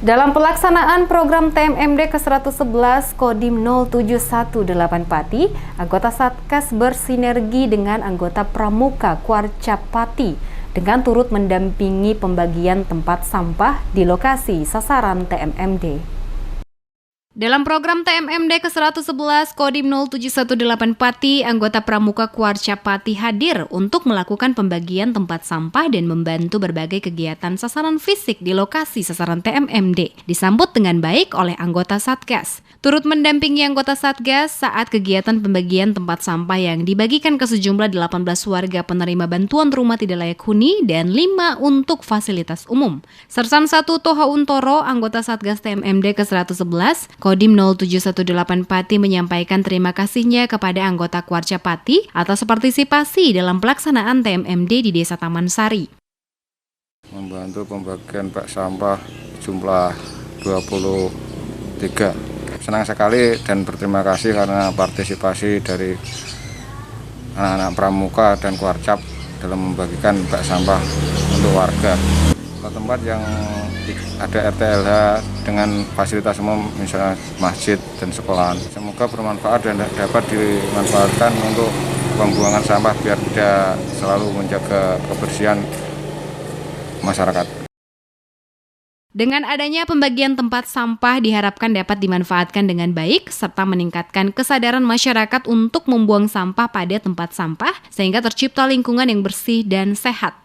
Dalam pelaksanaan program TMMD ke-111 Kodim 07118 Pati, anggota Satgas bersinergi dengan anggota Pramuka Kuarcapati dengan turut mendampingi pembagian tempat sampah di lokasi sasaran TMMD. Dalam program TMMD ke-111 Kodim 0718 Pati, anggota Pramuka Kuarcapati hadir untuk melakukan pembagian tempat sampah dan membantu berbagai kegiatan sasaran fisik di lokasi sasaran TMMD. Disambut dengan baik oleh anggota Satgas. Turut mendampingi anggota Satgas saat kegiatan pembagian tempat sampah yang dibagikan ke sejumlah 18 warga penerima bantuan rumah tidak layak huni dan 5 untuk fasilitas umum. Sersan 1 Toha Untoro, anggota Satgas TMMD ke-111, Kodim 0718 Pati menyampaikan terima kasihnya kepada anggota Kuarcapati atas partisipasi dalam pelaksanaan TMMD di Desa Taman Sari. Membantu pembagian bak sampah jumlah 23. Senang sekali dan berterima kasih karena partisipasi dari anak-anak Pramuka dan Kuarcap dalam membagikan bak sampah untuk warga. Tempat yang ada RTLH dengan fasilitas umum misalnya masjid dan sekolahan. Semoga bermanfaat dan dapat dimanfaatkan untuk pembuangan sampah biar tidak selalu menjaga kebersihan masyarakat. Dengan adanya pembagian tempat sampah diharapkan dapat dimanfaatkan dengan baik serta meningkatkan kesadaran masyarakat untuk membuang sampah pada tempat sampah sehingga tercipta lingkungan yang bersih dan sehat.